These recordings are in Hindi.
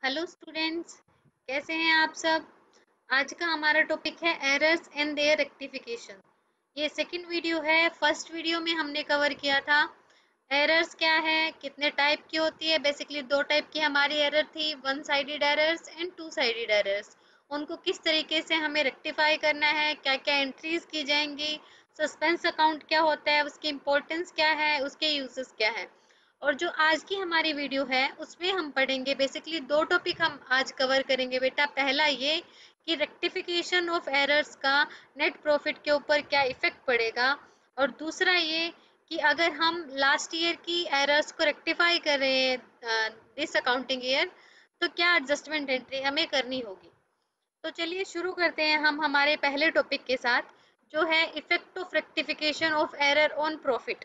हेलो स्टूडेंट्स, कैसे हैं आप सब। आज का हमारा टॉपिक है एरर्स एंड देयर रेक्टिफिकेशन। ये सेकंड वीडियो है। फर्स्ट वीडियो में हमने कवर किया था एरर्स क्या है, कितने टाइप की होती है। बेसिकली दो टाइप की हमारी एरर थी, one sided errors and two sided errors. उनको किस तरीके से हमें रेक्टिफाई करना है, क्या क्या एंट्रीज की जाएंगी, सस्पेंस अकाउंट क्या होता है, उसकी इम्पोर्टेंस क्या है, उसके यूजेस क्या है। और जो आज की हमारी वीडियो है उसमें हम पढ़ेंगे, बेसिकली दो टॉपिक हम आज कवर करेंगे बेटा। पहला ये कि रेक्टिफिकेशन ऑफ एरर्स का नेट प्रॉफिट के ऊपर क्या इफेक्ट पड़ेगा, और दूसरा ये कि अगर हम लास्ट ईयर की एरर्स को रेक्टिफाई कर रहे हैं दिस अकाउंटिंग ईयर, तो क्या एडजस्टमेंट एंट्री हमें करनी होगी। तो चलिए शुरू करते हैं हम हमारे पहले टॉपिक के साथ, जो है effect of rectification of error on profit.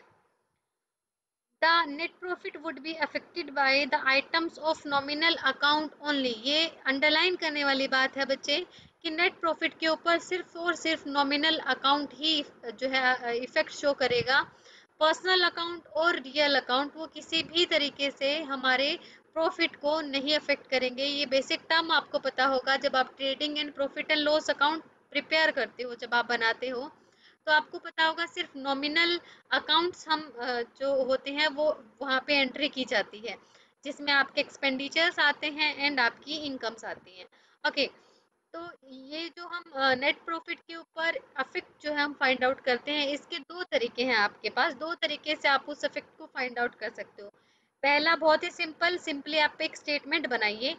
The net profit would be affected by the items of nominal account only। ये अंडरलाइन करने वाली बात है बच्चे कि नेट प्रॉफिट के ऊपर सिर्फ और सिर्फ नॉमिनल अकाउंट ही जो है इफेक्ट शो करेगा। पर्सनल अकाउंट और रियल अकाउंट वो किसी भी तरीके से हमारे प्रॉफिट को नहीं अफेक्ट करेंगे। ये बेसिक टर्म आपको पता होगा जब आप trading and profit and loss account prepare करते हो, जब आप बनाते हो तो आपको पता होगा सिर्फ नॉमिनल अकाउंट्स हम जो होते हैं वो वहाँ पे एंट्री की जाती है, जिसमें आपके एक्सपेंडिचर्स आते हैं एंड आपकी इनकम्स आती हैं। ओके, तो ये जो हम नेट प्रॉफिट के ऊपर अफेक्ट जो है हम फाइंड आउट करते हैं, इसके दो तरीके हैं आपके पास। दो तरीके से आप उस अफेक्ट को फाइंड आउट कर सकते हो। पहला बहुत ही सिंपली आप एक स्टेटमेंट बनाइए,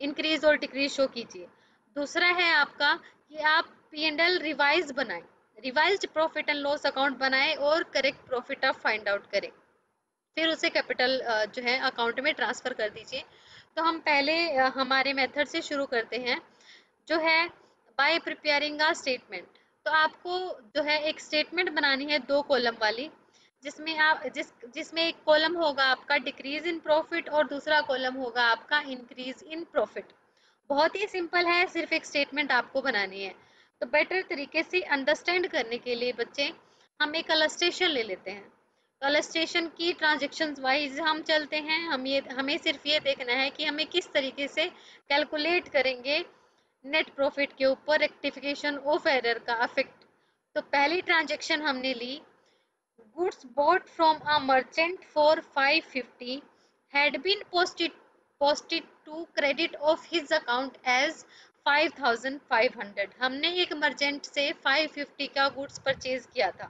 इंक्रीज और डिक्रीज शो कीजिए। दूसरा है आपका कि आप P&L रिवाइज बनाएं, revised profit and loss account बनाएं और करेक्ट प्रॉफिट आप फाइंड आउट करें, फिर उसे कैपिटल जो है अकाउंट में ट्रांसफर कर दीजिए। तो हम पहले हमारे मेथड से शुरू करते हैं, जो है बाय प्रिपेयरिंग अ स्टेटमेंट। तो आपको जो है एक स्टेटमेंट बनानी है दो कॉलम वाली, जिसमें आप जिसमें एक कॉलम होगा आपका डिक्रीज इन प्रॉफिट और दूसरा कॉलम होगा आपका इंक्रीज इन प्रॉफिट। बहुत ही सिंपल है, सिर्फ एक स्टेटमेंट आपको बनानी है। तो बेटर तरीके से अंडरस्टैंड करने के लिए बच्चे हम एक अलिस्ट्रेशन ले लेते हैं। तो अलिस्ट्रेशन की ट्रांजेक्शन वाइज हम चलते हैं। हमें सिर्फ ये देखना है कि हमें किस तरीके से कैलकुलेट करेंगे नेट प्रॉफिट के ऊपर रेक्टिफिकेशन ऑफ एरर का अफेक्ट। तो पहली ट्रांजेक्शन हमने ली, goods bought from a merchant for 550 had been posted to credit of his account as 5500। हमने एक मर्चेंट से 550 का गुड्स परचेज किया था,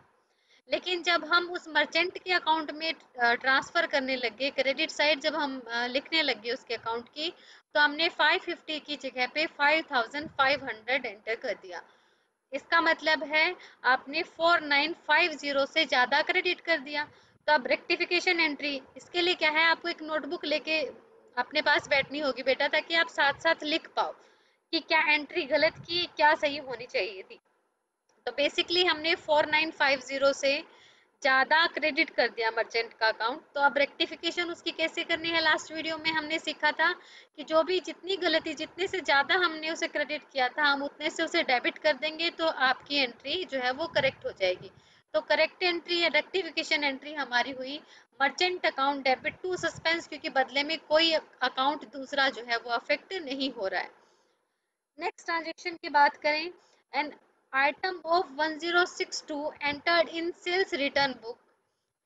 लेकिन जब हम उस मर्चेंट के अकाउंट में ट्रांसफर करने लगे, क्रेडिट साइड जब हम लिखने लगे उसके अकाउंट की, तो हमने 550 की जगह पे 5500 एंटर कर दिया। इसका मतलब है आपने 4950 से ज़्यादा क्रेडिट कर दिया। तो अब रेक्टिफिकेशन एंट्री, इसके लिए क्या है, आपको एक नोटबुक लेके अपने पास बैठनी होगी बेटा, ताकि आप साथ साथ लिख पाओ कि क्या एंट्री गलत की, क्या सही होनी चाहिए थी। तो बेसिकली हमने 4950 से ज़्यादा क्रेडिट कर दिया मर्चेंट का अकाउंट। तो अब रेक्टिफिकेशन उसकी कैसे करनी है, लास्ट वीडियो में हमने सीखा था कि जो भी जितनी गलती, जितने से ज़्यादा हमने उसे क्रेडिट किया था, हम उतने से उसे डेबिट कर देंगे, तो आपकी एंट्री जो है वो करेक्ट हो जाएगी। तो करेक्ट एंट्री या रेक्टिफिकेशन एंट्री हमारी हुई merchant account debit to suspense, क्योंकि बदले में कोई अकाउंट दूसरा जो है वो अफेक्ट नहीं हो रहा है। नेक्स्ट ट्रांजेक्शन की बात करें, an item of 1062 entered in sales return book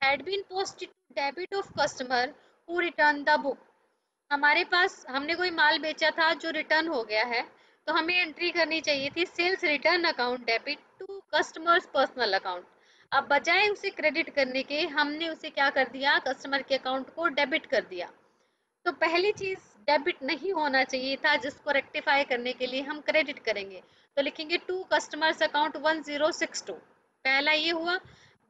had been posted to debit of customer who returned the book। हमारे पास हमने कोई माल बेचा था जो रिटर्न हो गया है, तो हमें एंट्री करनी चाहिए थी sales return account debit to customers personal account. अब बजाय उसे क्रेडिट करने के हमने उसे क्या कर दिया, कस्टमर के अकाउंट को डेबिट कर दिया। तो पहली चीज डेबिट नहीं होना चाहिए था, जिसको रेक्टिफाई करने के लिए हम क्रेडिट करेंगे। तो लिखेंगे टू कस्टमर्स अकाउंट 1062, पहला ये हुआ।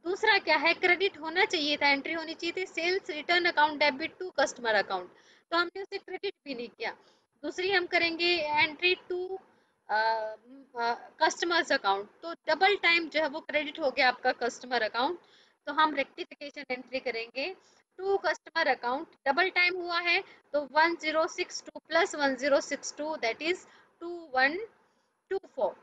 दूसरा क्या है, क्रेडिट होना चाहिए था, एंट्री होनी चाहिए थी sales return account debit to customer account, तो हमने उसे क्रेडिट भी नहीं किया। दूसरी हम करेंगे एंट्री टू कस्टमर्स अकाउंट, तो डबल टाइम जो है वो क्रेडिट हो गया आपका कस्टमर अकाउंट। तो हम रेक्टिफिकेशन एंट्री करेंगे to customer account, double time हुआ है, तो 1062 प्लस 1062 दैट इज 2124।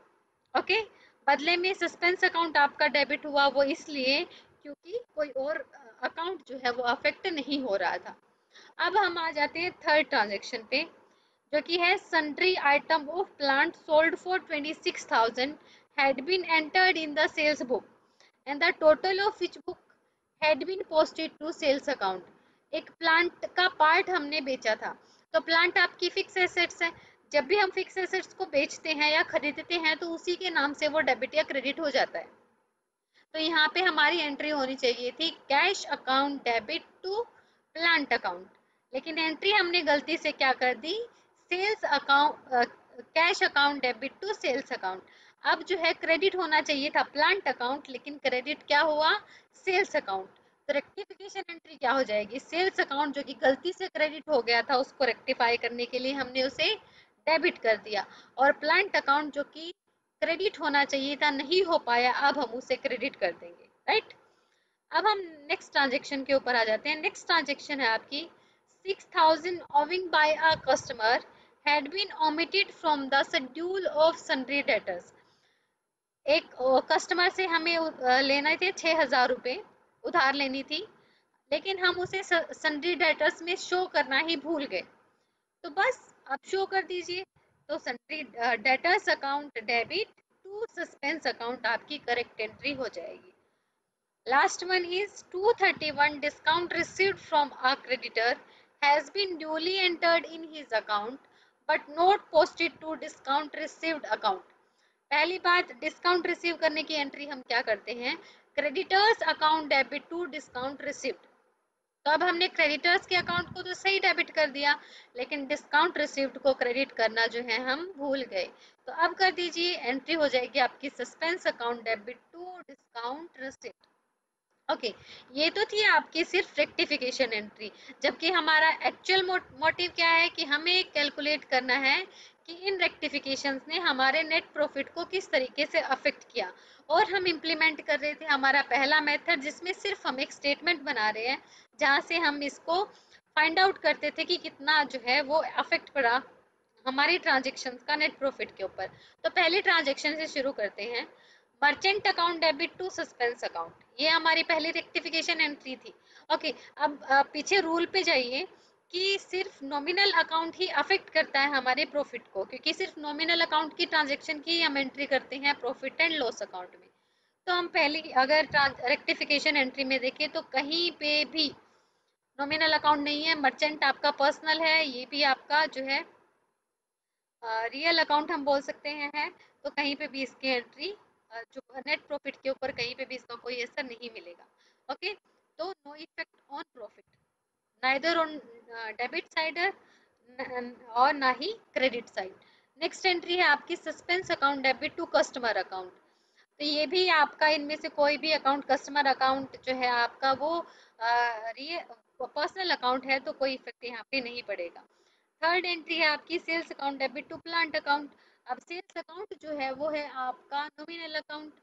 ओके, बदले में सस्पेंस अकाउंट आपका डेबिट हुआ, वो इसलिए क्योंकि कोई और अकाउंट जो है वो अफेक्ट नहीं हो रहा था। अब हम आ जाते हैं थर्ड ट्रांजेक्शन पे, जो कि है sundry item of plant sold for 26,000 had been entered in the sales book and the total of which book had been posted to sales account। एक प्लांट का पार्ट हमने बेचा था। तो प्लांट आपकी फिक्स एसेट्स है। जब भी हम फिक्स एसेट्स को बेचते हैं या खरीदते हैं तो उसी के नाम से वो डेबिट या क्रेडिट हो जाता है। तो यहाँ पे हमारी एंट्री होनी चाहिए थी cash account debit to plant account, लेकिन एंट्री हमने गलती से क्या कर दी, sales account, cash account debit to sales account. अब जो है क्रेडिट होना चाहिए था प्लांट अकाउंट, लेकिन क्रेडिट क्या हुआ, सेल्स अकाउंट। तो रेक्टिफिकेशन एंट्री क्या हो जाएगी, सेल्स अकाउंट जो कि गलती से क्रेडिट हो गया था उसको रेक्टिफाई करने के लिए हमने उसे डेबिट कर दिया, और प्लांट अकाउंट जो कि क्रेडिट होना चाहिए था नहीं हो पाया, अब हम उसे क्रेडिट कर देंगे, राइट। अब हम नेक्स्ट ट्रांजेक्शन के ऊपर आ जाते हैं। नेक्स्ट ट्रांजेक्शन है आपकी 6,000 owing by a customer had been omitted from the schedule of sundry debtors. एक कस्टमर से हमें लेना थे 6,000 रुपये उधार लेनी थी, लेकिन हम उसे सन्ड्री डेटर्स में शो करना ही भूल गए। तो बस आप शो कर दीजिए। तो sundry debtors account debit to suspense account आपकी करेक्ट एंट्री हो जाएगी। Last one is 231 discount received from a creditor has been duly entered in his account but not posted to discount received account। पहली बात, डिस्काउंट रिसीव करने की एंट्री हम क्या करते हैं, creditors account debit to discount received. तो अब हमने क्रेडिटर्स के अकाउंट को तो सही डेबिट कर दिया, लेकिन डिस्काउंट रिसीव्ड को क्रेडिट करना जो है हम भूल गए। तो अब कर दीजिए, एंट्री हो जाएगी आपकी suspense account debit to discount received. Okay, ये तो थी आपकी सिर्फ रेक्टिफिकेशन एंट्री, जबकि हमारा एक्चुअल मोटिव क्या है कि हमें कैलकुलेट करना है कि इन रेक्टिफिकेशंस ने हमारे नेट प्रॉफिट को किस तरीके से अफेक्ट किया। और हम इम्प्लीमेंट कर रहे थे हमारा पहला मेथड, जिसमें सिर्फ हम एक स्टेटमेंट बना रहे हैं जहाँ से हम इसको फाइंड आउट करते थे कि कितना जो है वो अफेक्ट पड़ा हमारी ट्रांजेक्शन का नेट प्रॉफिट के ऊपर। तो पहले ट्रांजेक्शन से शुरू करते हैं, merchant account debit to suspense account, ये हमारी पहली रेक्टिफिकेशन एंट्री थी। ओके, अब पीछे रूल पे जाइए कि सिर्फ नॉमिनल अकाउंट ही अफेक्ट करता है हमारे प्रॉफिट को, क्योंकि सिर्फ नॉमिनल अकाउंट की ट्रांजेक्शन की हम एंट्री करते हैं प्रॉफिट एंड लॉस अकाउंट में। तो हम पहली अगर रेक्टिफिकेशन एंट्री में देखें तो कहीं पे भी नॉमिनल अकाउंट नहीं है, मर्चेंट आपका पर्सनल है, ये भी आपका जो है रियल अकाउंट हम बोल सकते हैं है। तो कहीं पे भी इसकी एंट्री जो नेट प्रॉफिट के ऊपर कहीं पे भी इसका कोई असर नहीं मिलेगा। ओके, तो no effect on profit, neither on debit side और ना ही क्रेडिट साइड। नेक्स्ट एंट्री है आपकी suspense account debit to customer account. तो ये भी आपका इनमें से कोई भी अकाउंट, कस्टमर अकाउंट जो है आपका वो पर्सनल अकाउंट है, तो कोई इफेक्ट यहाँ पे नहीं पड़ेगा। थर्ड एंट्री है आपकी sales account debit to plant account. अब सेल्स अकाउंट जो है वो है आपका नॉमिनल अकाउंट,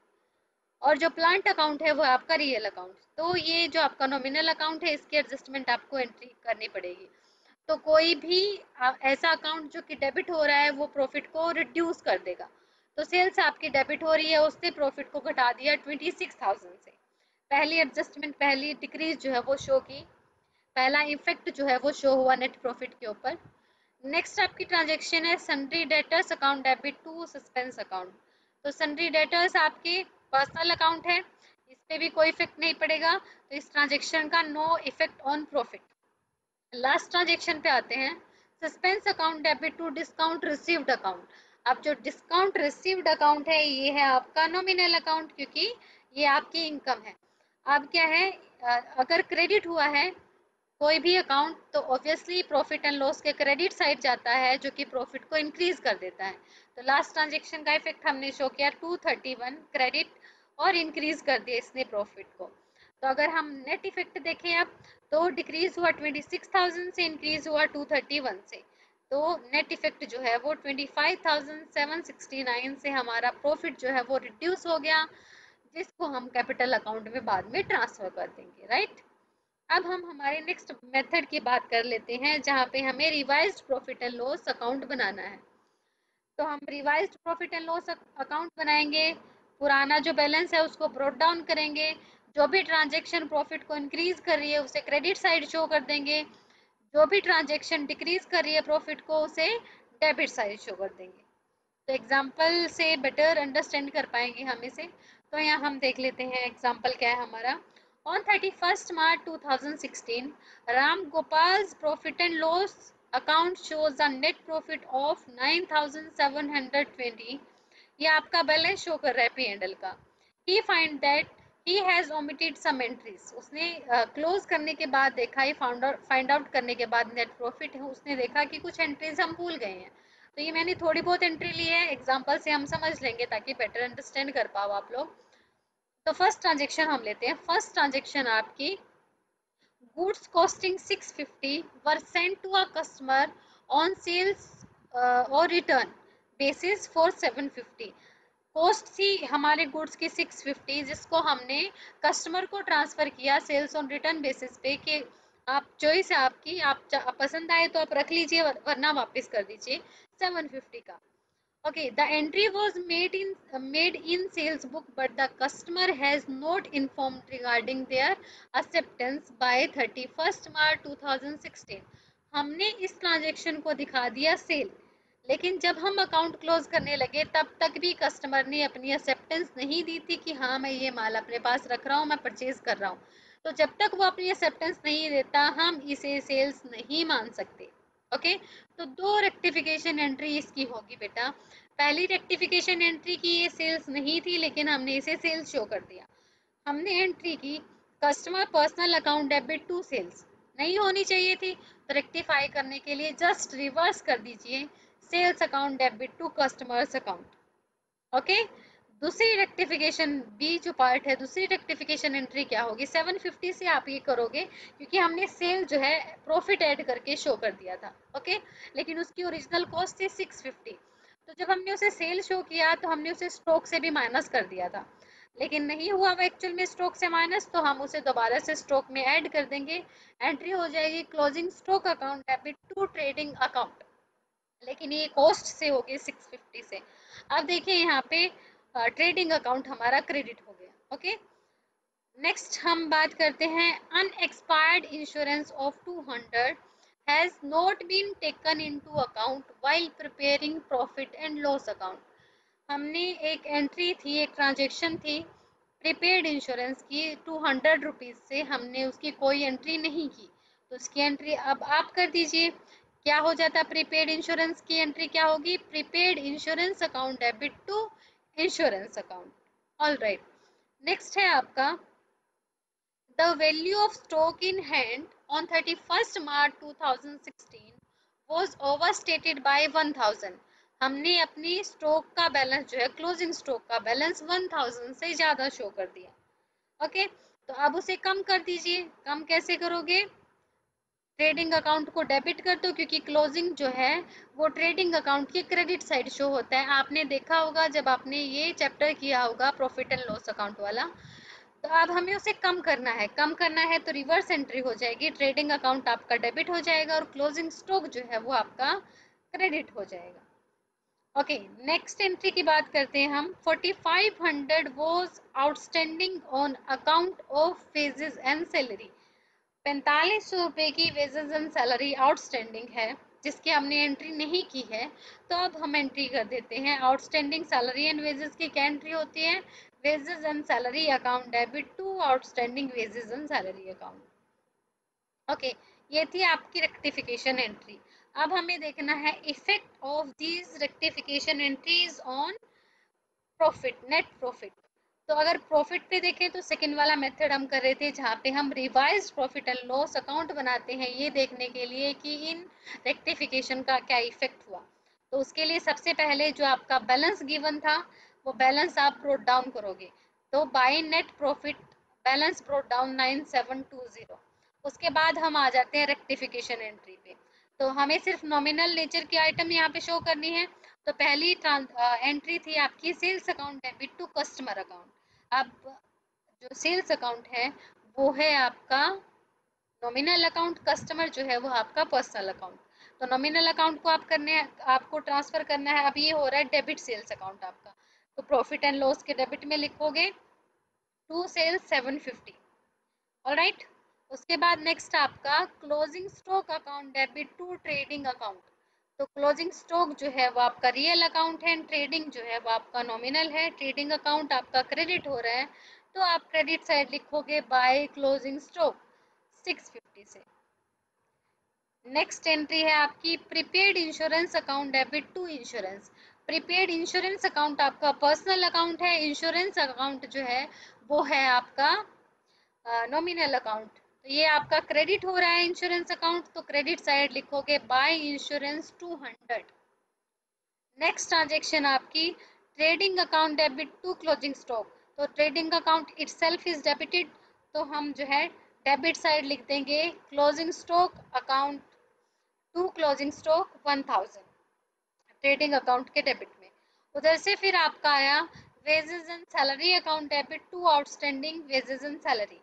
और जो प्लांट अकाउंट है वो आपका रियल अकाउंट। तो ये जो आपका नॉमिनल अकाउंट है इसकी एडजस्टमेंट आपको एंट्री करनी पड़ेगी। तो कोई भी ऐसा अकाउंट जो कि डेबिट हो रहा है वो प्रॉफिट को रिड्यूस कर देगा। तो सेल्स आपकी डेबिट हो रही है, उसने प्रॉफिट को घटा दिया 26,000 से। पहली एडजस्टमेंट, पहली डिक्रीज जो है वो शो की, पहला इफेक्ट जो है वो शो हुआ नेट प्रॉफिट के ऊपर। नेक्स्ट आपकी ट्रांजेक्शन है sundry debtors account debit to suspense account. तो सन्ड्री डेटर्स आपके पर्सनल अकाउंट है, इस पे भी कोई इफेक्ट नहीं पड़ेगा, तो इस ट्रांजेक्शन का no effect on profit. Last transaction पे आते हैं, suspense account debit to discount received account. अब जो डिस्काउंट रिसीव्ड अकाउंट है ये है आपका नॉमिनल अकाउंट, क्योंकि ये आपकी इनकम है। अब क्या है, अगर क्रेडिट हुआ है कोई भी अकाउंट तो ऑब्वियसली प्रॉफिट एंड लॉस के क्रेडिट साइड जाता है, जो कि प्रॉफिट को इंक्रीज कर देता है। तो लास्ट ट्रांजेक्शन का इफेक्ट हमने शो किया 231 क्रेडिट, और इंक्रीज कर दिया इसने प्रॉफिट को। तो अगर हम नेट इफेक्ट देखें अब, तो डिक्रीज हुआ 26,000 से, इंक्रीज हुआ 231 से। तो नेट इफेक्ट जो है वो 25,769 से हमारा प्रॉफिट जो है वो रिड्यूस हो गया, जिसको हम कैपिटल अकाउंट में बाद में ट्रांसफर कर देंगे, राइट। अब हम हमारे नेक्स्ट मेथड की बात कर लेते हैं, जहाँ पे हमें revised profit and loss account बनाना है। तो हम revised profit and loss account बनाएंगे, पुराना जो बैलेंस है उसको ब्रोट डाउन करेंगे, जो भी ट्रांजेक्शन प्रॉफिट को इंक्रीज कर रही है उसे क्रेडिट साइड शो कर देंगे, जो भी ट्रांजेक्शन डिक्रीज कर रही है प्रॉफिट को उसे डेबिट साइड शो कर देंगे। तो एग्जाम्पल से बेटर अंडरस्टैंड कर पाएंगे हम इसे। तो यहाँ हम देख लेते हैं एग्जाम्पल क्या है हमारा। On 31st March 2016 Ram गोपाल्स profit and loss account shows a net profit of 9720। ये आपका बैलेंस शो कर रहा है P&L का। He find that he has omitted some entries. उसने क्लोज करने के बाद देखा, ये फाइंड आउट करने के बाद नेट प्रॉफिट है, उसने देखा कि कुछ एंट्रीज हम भूल गए हैं। तो ये मैंने थोड़ी बहुत एंट्री ली है, एग्जांपल से हम समझ लेंगे ताकि बेटर अंडरस्टैंड कर पाओ आप लोग। तो फर्स्ट ट्रांजेक्शन हम लेते हैं। फर्स्ट ट्रांजेक्शन आपकी goods costing 650 were sent to a customer on sales or return basis for 750। Cost थी हमारे गुड्स की 650 जिसको हमने कस्टमर को ट्रांसफर किया सेल्स ऑन रिटर्न बेसिस पे कि आप चॉइस है आपकी, आप पसंद आए तो आप रख लीजिए वरना वापस कर दीजिए 750 का। Okay, the entry was made in sales book, but the customer has not informed regarding their acceptance by 31st March 2016। हमने इस ट्रांजेक्शन को दिखा दिया सेल, लेकिन जब हम अकाउंट क्लोज करने लगे तब तक भी कस्टमर ने अपनी एक्सेप्टेंस नहीं दी थी कि हाँ मैं ये माल अपने पास रख रहा हूँ, मैं परचेज कर रहा हूँ। तो जब तक वो अपनी एक्सेप्टेंस नहीं देता हम इसे सेल्स नहीं मान सकते। ओके, तो दो रेक्टिफिकेशन एंट्री इसकी होगी बेटा। पहली रेक्टिफिकेशन एंट्री की ये सेल्स नहीं थी लेकिन हमने इसे सेल्स शो कर दिया। हमने एंट्री की customer personal account debit to sales, नहीं होनी चाहिए थी, तो रेक्टिफाई करने के लिए जस्ट रिवर्स कर दीजिए sales account debit to customers account. Okay, दूसरी रेक्टिफिकेशन बी जो पार्ट है, दूसरी रेक्टिफिकेशन एंट्री क्या होगी, 750 से आप ये करोगे क्योंकि हमने सेल जो है प्रॉफिट ऐड करके शो कर दिया था। ओके, लेकिन उसकी ओरिजिनल कॉस्ट थी 650। तो जब हमने उसे सेल शो किया तो हमने उसे स्टॉक से भी माइनस कर दिया था, लेकिन नहीं हुआ वो एक्चुअल में स्टॉक से माइनस, तो हम उसे दोबारा से स्टॉक में ऐड कर देंगे। एंट्री हो जाएगी closing stock account debit to trading account, लेकिन ये कॉस्ट से होगी 650 से। अब देखिए यहाँ पे ट्रेडिंग अकाउंट हमारा क्रेडिट हो गया। ओके, नेक्स्ट हम बात करते हैं unexpired insurance of 200 has not been taken into account while preparing profit and loss account. हमने एक एंट्री थी, एक ट्रांजेक्शन थी प्रीपेड इंश्योरेंस की 200 रुपीज़ से, हमने उसकी कोई एंट्री नहीं की, तो उसकी एंट्री अब आप कर दीजिए। क्या हो जाता है प्रीपेड इंश्योरेंस की एंट्री क्या होगी, prepaid insurance account debit to insurance account. All right, next है आपका the value of stock in hand on 31st March 2016 was overstated by 1000। हमने अपनी स्टॉक का बैलेंस जो है, क्लोजिंग स्टॉक का बैलेंस 1000 से ज़्यादा शो कर दिया। ओके, तो अब उसे कम कर दीजिए। कम कैसे करोगे, ट्रेडिंग अकाउंट को डेबिट कर दो क्योंकि क्लोजिंग जो है वो ट्रेडिंग अकाउंट की क्रेडिट साइड शो होता है। आपने देखा होगा जब आपने ये चैप्टर किया होगा प्रॉफिट एंड लॉस अकाउंट वाला। तो अब हमें उसे कम करना है, कम करना है तो रिवर्स एंट्री हो जाएगी, ट्रेडिंग अकाउंट आपका डेबिट हो जाएगा और क्लोजिंग स्टॉक जो है वो आपका क्रेडिट हो जाएगा। ओके, नेक्स्ट एंट्री की बात करते हैं हम। 4500 was outstanding on account of wages and salary. 4500 रुपये की वेजेस एंड सैलरी आउटस्टैंडिंग है जिसकी हमने एंट्री नहीं की है, तो अब हम एंट्री कर देते हैं आउटस्टैंडिंग सैलरी एंड वेजेस की। क्या एंट्री होती है, wages and salary account debit to outstanding wages and salary account. Okay, ये थी आपकी रेक्टिफिकेशन एंट्री। अब हमें देखना है effect of these rectification entries on profit, net profit. तो अगर प्रॉफिट पे देखें तो सेकंड वाला मेथड हम कर रहे थे जहाँ पे हम revised profit and loss account बनाते हैं ये देखने के लिए कि इन रेक्टिफिकेशन का क्या इफेक्ट हुआ। तो उसके लिए सबसे पहले जो आपका बैलेंस गिवन था वो बैलेंस आप ब्रोट डाउन करोगे। तो by net profit balance brought down 9720। उसके बाद हम आ जाते हैं रेक्टिफिकेशन एंट्री पे। तो हमें सिर्फ नॉमिनल नेचर की आइटम यहाँ पे शो करनी है। तो पहली एंट्री थी आपकी sales account debit to customer account. अब जो सेल्स अकाउंट है वो है आपका नॉमिनल अकाउंट, कस्टमर जो है वो आपका पर्सनल अकाउंट। तो नॉमिनल अकाउंट को आपको ट्रांसफर करना है। अब ये हो रहा है डेबिट सेल्स अकाउंट आपका, तो प्रॉफिट एंड लॉस के डेबिट में लिखोगे टू सेल्स 750। ऑलराइट, उसके बाद नेक्स्ट आपका closing stock account debit to trading account. तो क्लोजिंग स्टॉक जो है वो आपका रियल अकाउंट है, ट्रेडिंग जो है वो आपका नॉमिनल है, ट्रेडिंग अकाउंट आपका क्रेडिट हो रहा है, तो आप क्रेडिट साइड लिखोगे बाय क्लोजिंग स्टॉक 650 से। नेक्स्ट एंट्री है आपकी prepaid insurance account debit to insurance. Prepaid insurance account आपका पर्सनल अकाउंट है, इंश्योरेंस अकाउंट जो है वो है आपका नॉमिनल अकाउंट। तो ये आपका क्रेडिट हो रहा है इंश्योरेंस अकाउंट, तो क्रेडिट साइड लिखोगे बाय इंश्योरेंस 200। नेक्स्ट ट्रांजेक्शन आपकी trading account debit to closing stock. तो trading account itself is debited, तो हम जो है डेबिट साइड लिख देंगे closing stock account to closing stock 1000 trading account के डेबिट में। उधर से फिर आपका आया wages and salary account debit to outstanding wages and salary.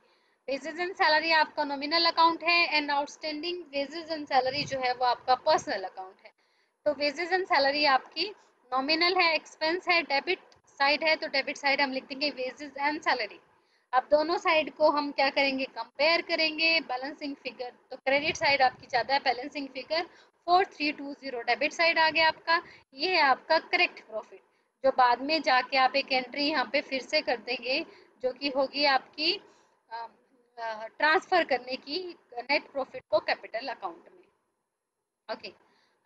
Wages and salary आपका नॉमिनल अकाउंट है and outstanding wages and salary जो है वो आपका पर्सनल अकाउंट है। तो वेजेस एंड सैलरी आपकी नॉमिनल है, एक्सपेंस है, डेबिट साइड है, तो डेबिट साइड हम लिख देंगे वेजेस एंड सैलरी। अब दोनों साइड को हम क्या करेंगे, कंपेयर करेंगे बैलेंसिंग फिगर। तो क्रेडिट साइड आपकी ज़्यादा है, बैलेंसिंग फिगर 4320 डेबिट साइड आ गया आपका। ये है आपका करेक्ट प्रॉफिट, जो बाद में जाके आप एक एंट्री यहाँ पे फिर से कर देंगे जो कि होगी आपकी ट्रांसफर करने की नेट प्रॉफिट को कैपिटल अकाउंट में। ओके,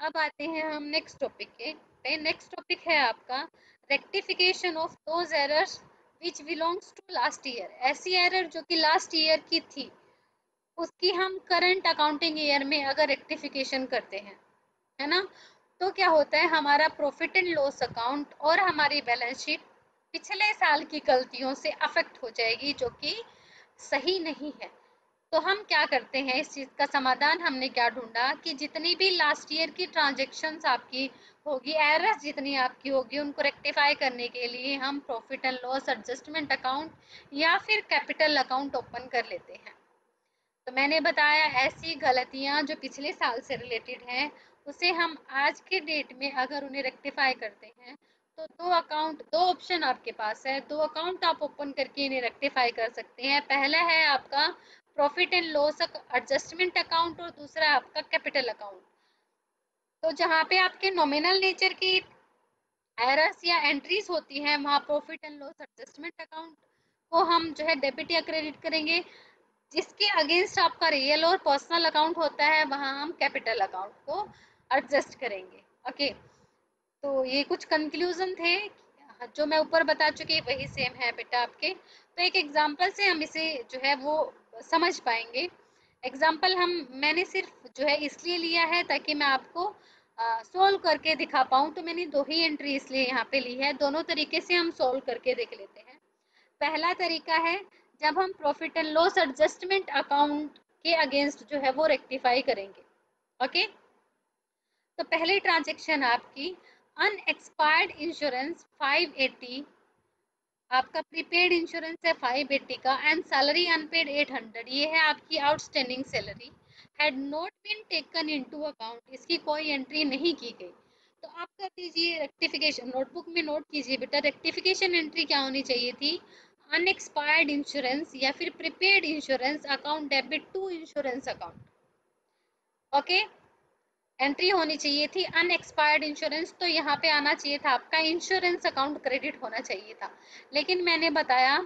अब आते हैं हम नेक्स्ट टॉपिक के। नेक्स्ट टॉपिक है आपका rectification of those errors which belongs to last year. ऐसी एरर जो कि लास्ट ईयर की थी, उसकी हम करंट अकाउंटिंग ईयर में अगर रेक्टिफिकेशन करते हैं, है ना, तो क्या होता है, हमारा प्रॉफिट एंड लॉस अकाउंट और हमारी बैलेंस शीट पिछले साल की गलतियों से अफेक्ट हो जाएगी, जो कि सही नहीं है। तो हम क्या करते हैं, इस चीज़ का समाधान हमने क्या ढूंढा कि जितनी भी लास्ट ईयर की ट्रांजेक्शन्स आपकी होगी, एरर्स जितनी आपकी होगी, उनको रेक्टिफाई करने के लिए हम profit and loss adjustment account या फिर कैपिटल अकाउंट ओपन कर लेते हैं। तो मैंने बताया ऐसी गलतियां जो पिछले साल से रिलेटेड हैं, उसे हम आज के डेट में अगर उन्हें रेक्टिफाई करते हैं, तो दो ऑप्शन आपके पास है, दो अकाउंट आप ओपन करके इन्हें रेक्टिफाई कर सकते हैं। पहला है आपका profit and loss adjustment account और दूसरा आपका कैपिटल अकाउंट। तो जहाँ पे आपके नॉमिनल नेचर की एरर्स या एंट्रीज होती हैं, वहाँ profit and loss adjustment account को हम जो है डेबिट या क्रेडिट करेंगे। जिसके अगेंस्ट आपका रियल और पर्सनल अकाउंट होता है, वहाँ हम कैपिटल अकाउंट को एडजस्ट करेंगे। ओके, तो ये कुछ कंक्लूजन थे, जो मैं ऊपर बता चुकी वही सेम है बेटा आपके। तो एक एग्जांपल से हम इसे जो है वो समझ पाएंगे। एग्जांपल मैंने सिर्फ जो है इसलिए लिया है ताकि मैं आपको सोल्व करके दिखा पाऊँ। तो मैंने दो ही एंट्री इसलिए यहाँ पे ली है, दोनों तरीके से हम सोल्व करके देख लेते हैं। पहला तरीका है जब हम profit and loss adjustment account के अगेंस्ट जो है वो रेक्टिफाई करेंगे। ओके, तो पहली ट्रांजेक्शन आपकी अनएक्सपायर्ड इंश्योरेंस 580, आपका प्रीपेड इंश्योरेंस है 580 का, एंड सैलरी अनपेड 800, ये है आपकी outstanding salary, had not been taken into account, इसकी कोई एंट्री नहीं की गई। तो आप कर दीजिए रेक्टिफिकेशन, नोटबुक में नोट कीजिए बेटा, रेक्टिफिकेशन एंट्री क्या होनी चाहिए थी, अनएक्सपायर्ड इंश्योरेंस या फिर prepaid insurance account debit to insurance account. Okay, entry होनी चाहिए थी अनएक्सपायर्ड इंश्योरेंस, तो यहाँ पे आना चाहिए था आपका इंश्योरेंस अकाउंट क्रेडिट होना चाहिए था। लेकिन मैंने बताया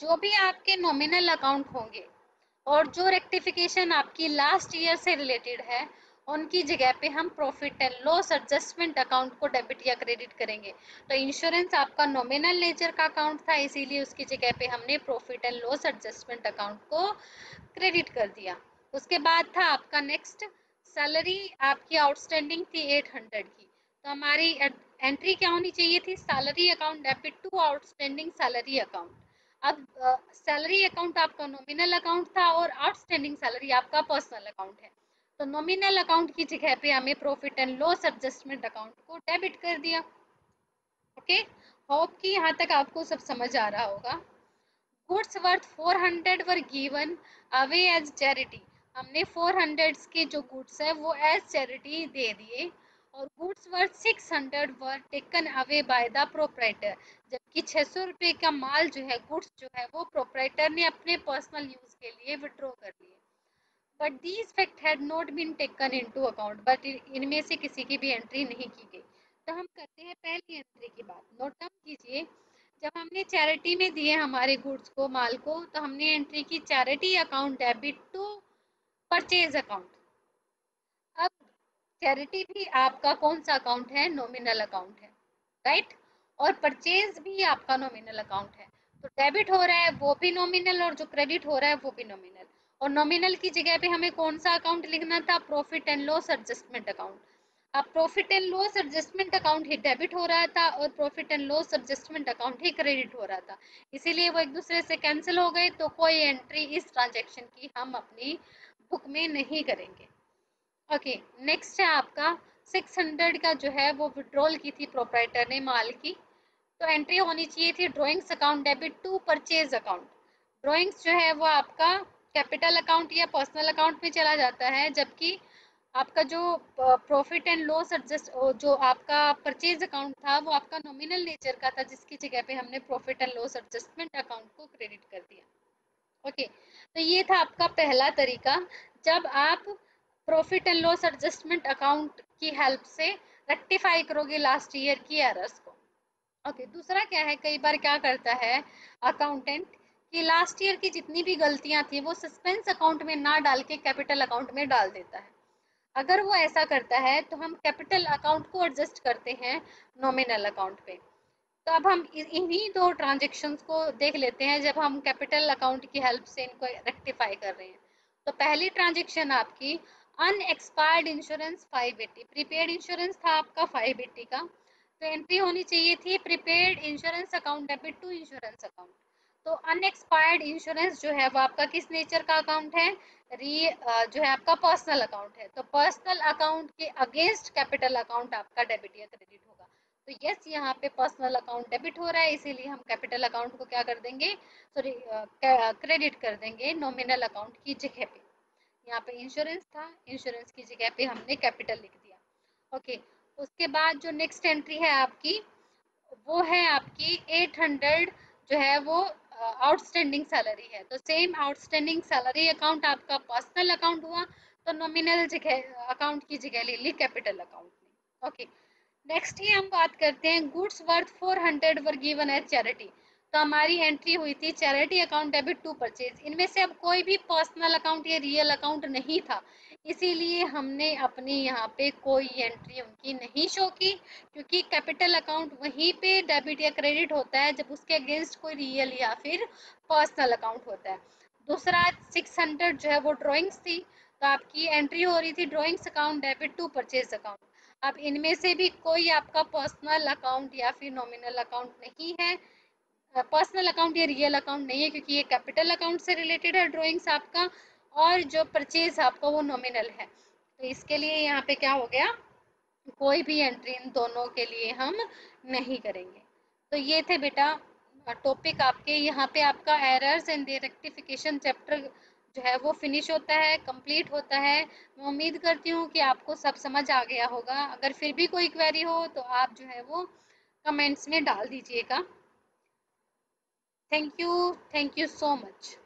जो भी आपके नॉमिनल अकाउंट होंगे और जो रेक्टिफिकेशन आपकी लास्ट ईयर से रिलेटेड है, उनकी जगह पे हम profit and loss adjustment account को डेबिट या क्रेडिट करेंगे। तो इंश्योरेंस आपका नॉमिनल नेचर का अकाउंट था, इसीलिए उसकी जगह पे हमने profit and loss adjustment account को क्रेडिट कर दिया। उसके बाद था आपका नेक्स्ट, सैलरी आपकी आउटस्टैंडिंग थी 800 की, तो हमारी एंट्री क्या होनी चाहिए थी, salary account debit to outstanding salary account. अब सैलरी अकाउंट आपका नॉमिनल अकाउंट था और आउटस्टैंडिंग सैलरी आपका पर्सनल अकाउंट है, तो नॉमिनल अकाउंट की जगह पे हमें profit and loss adjustment account को डेबिट कर दिया। ओके, होप कि यहाँ तक आपको सब समझ आ रहा होगा। Goods worth 400 were given away as charity, हमने 400 के जो गुड्स है वो एज चैरिटी दे दिए, और goods worth 600 were taken away by the proprietor, जबकि 600 रुपये का माल जो है, गुड्स जो है वो प्रोप्राइटर ने अपने पर्सनल यूज के लिए विड्रॉ कर लिए। But these fact had not been taken into account, but इनमें से किसी की भी एंट्री नहीं की गई। तो हम करते हैं पहली एंट्री की बात, नोट डाउन कीजिए। जब हमने चैरिटी में दिए हमारे गुड्स को, माल को, तो हमने एंट्री की charity account debit to purchase account. अब चैरिटी भी आपका कौन सा अकाउंट है? नॉमिनल अकाउंट है, राइट। और परचेज भी आपका नॉमिनल अकाउंट है। तो डेबिट हो रहा है वो भी नॉमिनल, और जो क्रेडिट हो रहा है वो भी नॉमिनल। और नॉमिनल की जगह पे हमें कौन सा अकाउंट लिखना था? Profit and loss adjustment account. अब profit and loss adjustment account ही डेबिट हो रहा था और profit and loss adjustment account ही क्रेडिट हो रहा था, इसीलिए वो एक दूसरे से कैंसिल हो गए। तो कोई एंट्री इस ट्रांजेक्शन की हम अपनी बुक में नहीं करेंगे। ओके, नेक्स्ट है आपका 600 का जो है वो विड्रॉल की थी प्रोप्राइटर ने माल की। तो एंट्री होनी चाहिए थी drawings account debit to purchase account. Drawings जो है वो आपका कैपिटल अकाउंट या पर्सनल अकाउंट में चला जाता है, जबकि आपका जो प्रॉफिट एंड लॉस एडजस्ट जो आपका परचेज अकाउंट था वो आपका नॉमिनल नेचर का था, जिसकी जगह पे हमने profit and loss adjustment account को क्रेडिट कर दिया। ओके, तो ये था आपका पहला तरीका, जब आप profit and loss adjustment account की हेल्प से रेक्टिफाई करोगे लास्ट ईयर की एरर्स को। ओके, दूसरा क्या है, कई बार क्या करता है अकाउंटेंट कि लास्ट ईयर की जितनी भी गलतियां थी वो सस्पेंस अकाउंट में ना डाल के कैपिटल अकाउंट में डाल देता है। अगर वो ऐसा करता है तो हम कैपिटल अकाउंट को एडजस्ट करते हैं नॉमिनल अकाउंट पे। तो अब हम इन्हीं दो ट्रांजेक्शन्स को देख लेते हैं जब हम कैपिटल अकाउंट की हेल्प से इनको रेक्टिफाई कर रहे हैं। तो पहली ट्रांजेक्शन आपकी अनएक्सपायर्ड इंश्योरेंस 580, प्रीपेड इंश्योरेंस था आपका 580 का। तो एंट्री होनी चाहिए थी prepaid insurance account debit to insurance account. तो अनएक्सपायर्ड इंश्योरेंस जो है वो आपका किस नेचर का अकाउंट है? जो है आपका पर्सनल अकाउंट है। तो पर्सनल अकाउंट के अगेंस्ट कैपिटल अकाउंट आपका डेबिट या क्रेडिट होगा। तो यस, यहाँ पे पर्सनल अकाउंट डेबिट हो रहा है, इसीलिए हम कैपिटल अकाउंट को क्या कर देंगे, सॉरी क्रेडिट कर देंगे नॉमिनल अकाउंट की जगह पे। यहाँ पे इंश्योरेंस था, इंश्योरेंस की जगह पे हमने कैपिटल लिख दिया। ओके, उसके बाद जो नेक्स्ट एंट्री है आपकी वो है आपकी 800 जो है वो आउटस्टैंडिंग सैलरी है। तो सेम आउटस्टैंडिंग सैलरी अकाउंट आपका पर्सनल अकाउंट हुआ, तो नॉमिनल जगह अकाउंट की जगह ले ली कैपिटल अकाउंट में। ओके, नेक्स्ट ही हम बात करते हैं goods worth 400 were given as charity. तो हमारी एंट्री हुई थी charity account debit to purchase. इनमें से अब कोई भी पर्सनल अकाउंट या रियल अकाउंट नहीं था, इसीलिए हमने अपने यहाँ पे कोई एंट्री उनकी नहीं शो की, क्योंकि कैपिटल अकाउंट वहीं पे डेबिट या क्रेडिट होता है जब उसके अगेंस्ट कोई रियल या फिर पर्सनल अकाउंट होता है। दूसरा 600 जो है वो ड्रॉइंग्स थी, तो आपकी एंट्री हो रही थी drawings account debit to purchase account. अब इनमें से भी कोई आपका पर्सनल अकाउंट या फिर नॉमिनल अकाउंट नहीं है, पर्सनल अकाउंट या रियल अकाउंट नहीं है, क्योंकि ये कैपिटल अकाउंट से रिलेटेड है ड्राइंग्स आपका, और जो परचेज आपका वो नॉमिनल है। तो इसके लिए यहाँ पे क्या हो गया, कोई भी एंट्री इन दोनों के लिए हम नहीं करेंगे। तो ये थे बेटा टॉपिक आपके, यहाँ पे आपका errors and their rectification chapter जो है वो फिनिश होता है, कंप्लीट होता है। मैं उम्मीद करती हूँ कि आपको सब समझ आ गया होगा। अगर फिर भी कोई क्वेरी हो तो आप जो है वो कमेंट्स में डाल दीजिएगा। Thank you so much.